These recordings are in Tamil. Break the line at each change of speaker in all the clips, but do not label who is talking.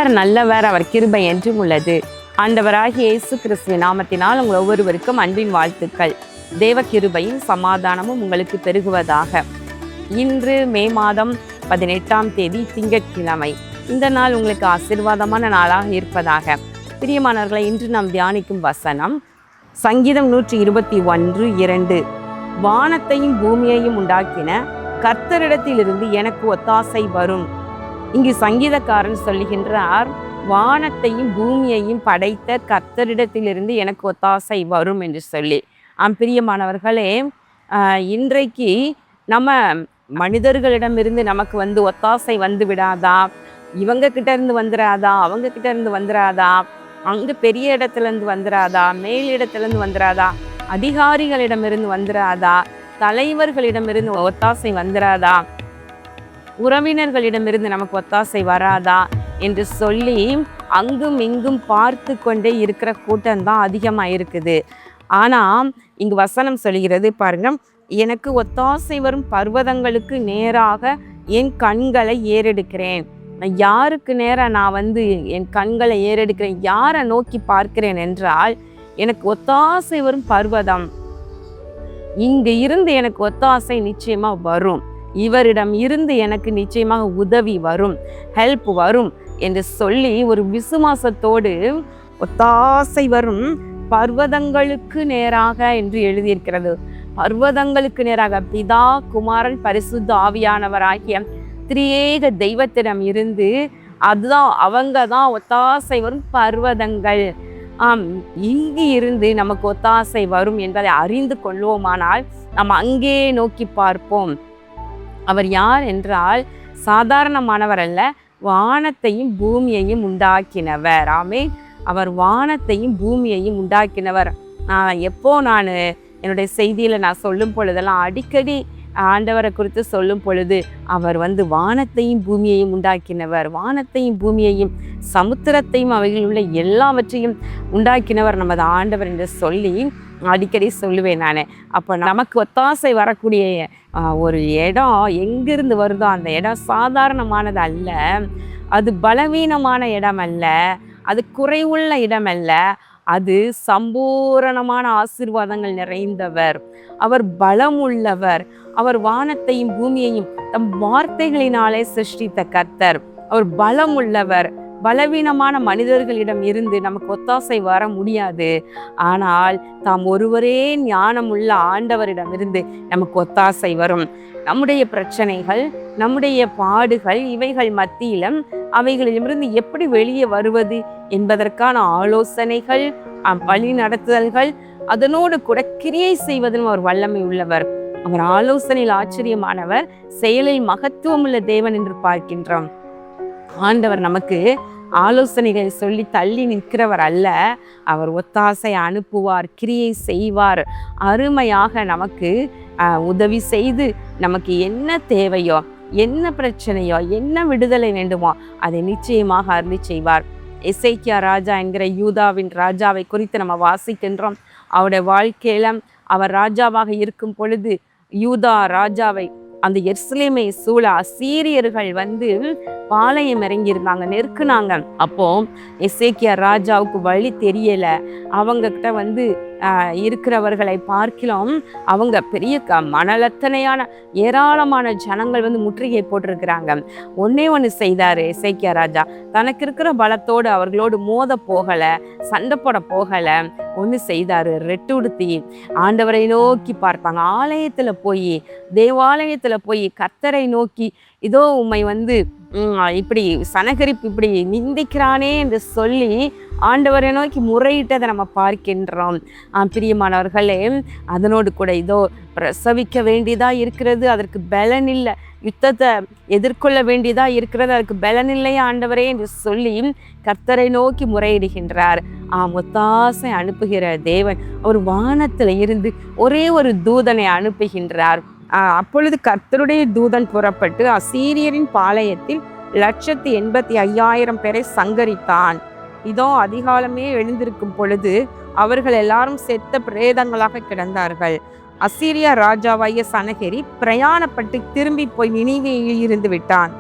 கர்த்தர் நல்லவர், அவர் கிருபை என்றும் உள்ளது. ஆண்டவராகிய இயேசு கிறிஸ்துவின் நாமத்தினால் உங்கள் ஒவ்வொருவருக்கும் அன்பின் வாழ்த்துக்கள். தேவ கிருபையும் சமாதானமும் உங்களுக்கு பெருகுவதாக. இன்று மே மாதம் 18ஆம் தேதி திங்கட்கிழமை. இந்த நாள் உங்களுக்கு ஆசீர்வாதமான நாளாக இருப்பதாக. பிரியமானவர்களை, இன்று நாம் தியானிக்கும் வசனம் சங்கீதம் 121:2. வானத்தையும் பூமியையும் உண்டாக்கின கர்த்தரிடத்திலிருந்து எனக்கு ஒத்தாசை வரும். இங்கு சங்கீதக்காரன் சொல்லுகின்றார், வானத்தையும் பூமியையும் படைத்த கர்த்தரிடத்திலிருந்து எனக்கு ஒத்தாசை வரும் என்று சொல்லி. பிரியமானவர்களே, இன்றைக்கு நம்ம மனிதர்களிடமிருந்து நமக்கு ஒத்தாசை வந்து விடாதா? இவங்க கிட்ட இருந்து வந்துடாதா, அவங்க கிட்ட இருந்து வந்துடாதா, அங்கே பெரிய இடத்துலேருந்து வந்துடாதா, மேல் இடத்துலேருந்து வந்துடாதா, அதிகாரிகளிடமிருந்து வந்துடாதா, தலைவர்களிடமிருந்து ஒத்தாசை வந்துடாதா, உறவினர்களிடமிருந்து நமக்கு ஒத்தாசை வராதா என்று சொல்லி அங்கும் இங்கும் பார்த்து கொண்டே இருக்கிற கூட்டம்தான் அதிகமாக இருக்குது. ஆனால் இங்கு வசனம் சொல்கிறது பாருங்க, எனக்கு ஒத்தாசை வரும் பர்வதங்களுக்கு நேராக என் கண்களை ஏறெடுக்கிறேன். யாருக்கு நேராக நான் என் கண்களை ஏறெடுக்கிறேன், யாரை நோக்கி பார்க்கிறேன் என்றால், எனக்கு ஒத்தாசை வரும் பர்வதம், இங்கு இருந்து எனக்கு ஒத்தாசை நிச்சயமாக வரும், இவரிடம் இருந்து எனக்கு நிச்சயமாக உதவி வரும், ஹெல்ப் வரும் என்று சொல்லி ஒரு விசுவாசத்தோடு ஒத்தாசை வரும் பர்வதங்களுக்கு நேராக என்று எழுதியிருக்கிறது. பர்வதங்களுக்கு நேராக பிதா, குமாரன், பரிசுத்த ஆவியானவராகிய திரியேக தெய்வத்திடம் இருந்து அவங்க தான் ஒத்தாசை வரும் பர்வதங்கள். இங்கு இருந்து நமக்கு ஒத்தாசை வரும் என்பதை அறிந்து கொள்வோமானால் நாம் அங்கே நோக்கி பார்ப்போம். அவர் யார் என்றால் சாதாரணமானவர் அல்ல, வானத்தையும் பூமியையும் உண்டாக்கினவர். ஆமென். அவர் வானத்தையும் பூமியையும் உண்டாக்கினவர். நான் என்னுடைய செய்தியில் நான் சொல்லும் பொழுதெல்லாம் அடிக்கடி ஆண்டவரை குறித்து சொல்லும் பொழுது, அவர் வானத்தையும் பூமியையும் உண்டாக்கினவர், வானத்தையும் பூமியையும் சமுத்திரத்தையும் அவைகளில் உள்ள எல்லாவற்றையும் உண்டாக்கினவர் நமது ஆண்டவர் என்று சொல்லி அடிக்கடி சொல்லுவேன் நான். அப்போ நமக்கு ஒத்தாசை வரக்கூடிய ஒரு இடம் எங்கிருந்து வருதோ அந்த இடம் சாதாரணமானது அல்ல, அது பலவீனமான இடம் அல்ல, அது குறைவுள்ள இடம் அல்ல, அது சம்பூரணமான ஆசீர்வாதங்கள் நிறைந்தவர். அவர் பலம் உள்ளவர். அவர் வானத்தையும் பூமியையும் தம் வார்த்தைகளினாலே சிருஷ்டித்த கர்த்தர். அவர் பலம் உள்ளவர். பலவீனமான மனிதர்களிடம் இருந்து நமக்கு ஒத்தாசை வர முடியாது. ஆனால் தாம் ஒருவரே ஞானம் உள்ள ஆண்டவரிடம் இருந்து நமக்கு ஒத்தாசை வரும். நம்முடைய பிரச்சனைகள், நம்முடைய பாடுகள், இவைகள் மத்தியிலும் அவைகளிலிருந்து எப்படி வெளியே வருவது என்பதற்கான ஆலோசனைகள், வழி நடத்துதல்கள், அதனோடு கூட கிரியை செய்வதிலும் அவர் வல்லமை உள்ளவர். அவர் ஆலோசனையில் ஆச்சரியமானவர், செயலில் மகத்துவம் உள்ள தேவன் என்று பார்க்கின்றோம். ஆண்டவர் நமக்கு ஆலோசனைகளை சொல்லி தள்ளி நிற்கிறவர் அல்ல, அவர் ஒத்தாசை அனுப்புவார், கிரியை செய்வார். அருமையாக நமக்கு உதவி செய்து நமக்கு என்ன தேவையோ, என்ன பிரச்சனையோ, என்ன விடுதலை வேண்டுமோ அதை நிச்சயமாக அருளி செய்வார். எசேக்கியா ராஜா என்கிற யூதாவின் ராஜாவை குறித்து நம்ம வாசிக்கின்றோம். அவருடைய வாழ்க்கையில அவர் ராஜாவாக இருக்கும் பொழுது யூதா ராஜாவை, அந்த எருசலேமை சூழ அசீரியர்கள் பாளையம் இறங்கியிருந்தாங்க, நெருக்குனாங்க. அப்போ எசேக்கியா ராஜாவுக்கு வழி தெரியல. அவங்க கிட்ட இருக்கிறவர்களை பார்க்கலாம், அவங்க பெரிய மணலத்தனையான ஏராளமான ஜனங்கள் முற்றுகை போட்டிருக்கிறாங்க. ஒன்று செய்தாரு எசேக்கியா ராஜா, தனக்கு இருக்கிற பலத்தோடு அவர்களோடு மோத போகலை, சண்டை போட போகலை. ஒன்று செய்தாரு, ரெட்டுடுத்தி ஆண்டவரை நோக்கி பார்ப்பாங்க. தேவாலயத்தில் போய் கர்த்தரை நோக்கி, இதோ உம்மை இப்படி சனகரிப்பு இப்படி நிந்திக்கிறானே என்று சொல்லி ஆண்டவரை நோக்கி முறையிட்டதை நம்ம பார்க்கின்றோம். பிரியமானவர்களே, அதனோடு கூட இதோ பிரசவிக்க வேண்டியதா இருக்கிறது, அதற்கு பலன் இல்லை, யுத்தத்தை எதிர்கொள்ள வேண்டியதா இருக்கிறது, அதுக்கு பலன் இல்லையா ஆண்டவரே என்று சொல்லி கர்த்தரை நோக்கி முறையிடுகின்றார். ஒத்தாசை அனுப்புகிற தேவன் அவர் வானத்தில் இருந்து ஒரே ஒரு தூதனை அனுப்புகின்றார். அப்பொழுது கர்த்தருடைய தூதன் புறப்பட்டு அசீரியரின் பாளையத்தில் 185,000 பேரை சங்கரித்தான். இதோ அதிகாலமே எழுந்திருக்கும் பொழுது அவர்கள் எல்லாரும் செத்த பிரேதங்களாக கிடந்தார்கள். அசீரியா ராஜாவாகிய சனகெரி பிரயாணப்பட்டு திரும்பி போய் நினிவேயில் இருந்து விட்டான்.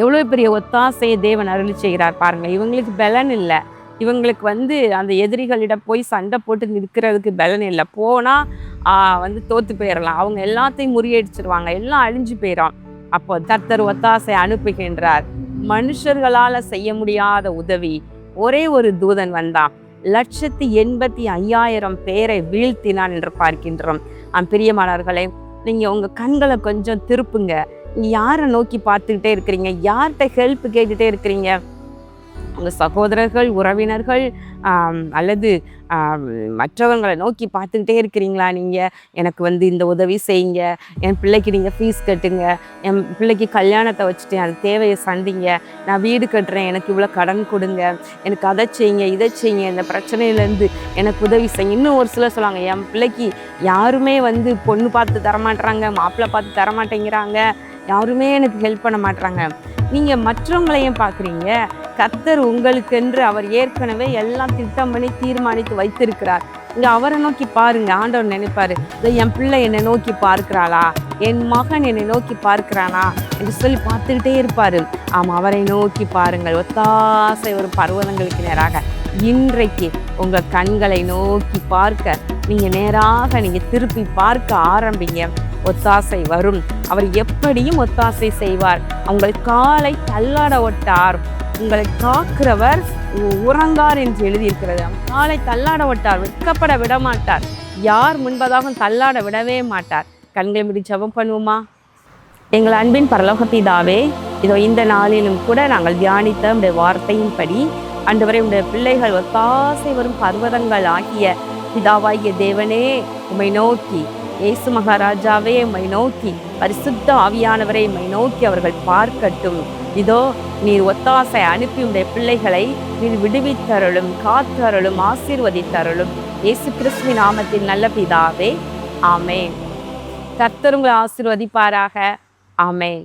எவ்வளோ பெரிய ஒத்தாசையை தேவன் அருளி செய்கிறார் பாருங்க. இவங்களுக்கு பலன் இல்லை, இவங்களுக்கு அந்த எதிரிகளிடம் போய் சண்டை போட்டு நிற்கிறதுக்கு பலன் இல்லை. போனால் தோற்று போயிடலாம், அவங்க எல்லாத்தையும் முறியடிச்சிருவாங்க, எல்லாம் அழிஞ்சு போயிடும். அப்போ கர்த்தர் ஒத்தாசை அனுப்புகின்றார். மனுஷர்களால் செய்ய முடியாத உதவி, ஒரே ஒரு தூதன் வந்தான், 185,000 பேரை வீழ்த்தினான் என்று பார்க்கின்றோம். பிரியமானவர்களே, நீங்கள் உங்கள் கண்களை கொஞ்சம் திருப்புங்க. நீங்கள் யாரை நோக்கி பார்த்துக்கிட்டே இருக்கிறீங்க? யார்கிட்ட ஹெல்ப் கேட்டுகிட்டே இருக்கிறீங்க? உங்கள் சகோதரர்கள், உறவினர்கள் அல்லது மற்றவங்களை நோக்கி பார்த்துக்கிட்டே இருக்கிறீங்களா? நீங்கள் எனக்கு இந்த உதவி செய்யுங்க, என் பிள்ளைக்கு நீங்கள் ஃபீஸ் கட்டுங்க, என் பிள்ளைக்கு கல்யாணத்தை வச்சுட்டேன், அது தேவையை சந்திங்க, நான் வீடு கட்டுறேன், எனக்கு இவ்வளோ கடன் கொடுங்க, எனக்கு அதை செய்யுங்க, இதை செய்யுங்க, இந்த பிரச்சனையிலேருந்து எனக்கு உதவி செய்யுங்க. இன்னும் ஒரு சிலர் சொல்லுவாங்க, என் பிள்ளைக்கு யாருமே பொண்ணு பார்த்து தரமாட்டுறாங்க, மாப்பிள்ளை பார்த்து தரமாட்டேங்கிறாங்க, யாருமே எனக்கு ஹெல்ப் பண்ண மாட்டுறாங்க. நீங்கள் மற்றவங்களையும் பார்க்குறீங்க. கர்த்தர் உங்களுக்கென்று அவர் ஏற்கனவே எல்லாம் திட்டம் பண்ணி தீர்மானித்து வைத்திருக்கிறார். இங்கே அவரை நோக்கி பாருங்க. ஆண்டவர் நினைப்பாரு, என் பிள்ளை என்னை நோக்கி பார்க்கிறாளா, என் மகன் என்னை நோக்கி பார்க்கிறானா என்று சொல்லி பார்த்துக்கிட்டே இருப்பார். ஆமாம், அவரை நோக்கி பாருங்கள். ஒத்தாசை ஒரு பர்வதங்களுக்கு நேராக இன்றைக்கு உங்கள் கண்களை நோக்கி பார்க்க நீங்கள் திருப்பி பார்க்க ஆரம்பிங்க. ஒத்தாசை வரும். அவர் எப்படியும் ஒத்தாசை செய்வார். உங்கள் காலை தள்ளாட ஒட்டார். உங்களை காக்கிறவர் உறங்கார் என்று எழுதியிருக்கிறது. காலை தள்ளாட ஒட்டார், வெட்கப்பட விட மாட்டார், யார் முன்பதாக தள்ளாட விடவே மாட்டார். கண்களை மூடி ஜெபம் பண்ணுவோமா? எங்கள் அன்பின் பரலோக பிதாவே, இதோ இந்த நாளிலும் கூட நாங்கள் தியானித்த உடைய வார்த்தையின்படி ஆண்டவரே, உடைய பிள்ளைகள் ஒத்தாசை வரும் பர்வதங்கள் ஆகிய பிதாவாகிய தேவனே உம்மை நோக்கி, இயேசு மகாராஜாவே உம்மை நோக்கி, பரிசுத்த ஆவியானவரை உம்மை நோக்கி அவர்கள் பார்க்கட்டும். இதோ நீர் ஒத்தாசை அனுப்பி உடைய பிள்ளைகளை நீர் விடுவித்தருளும், காத்தருளும், ஆசீர்வதித்தருளும். இயேசு கிறிஸ்துவின் நாமத்தில் நல்ல பிதாவே, ஆமென். கர்த்தர் உங்களை ஆசீர்வதிப்பாராக. ஆமென்.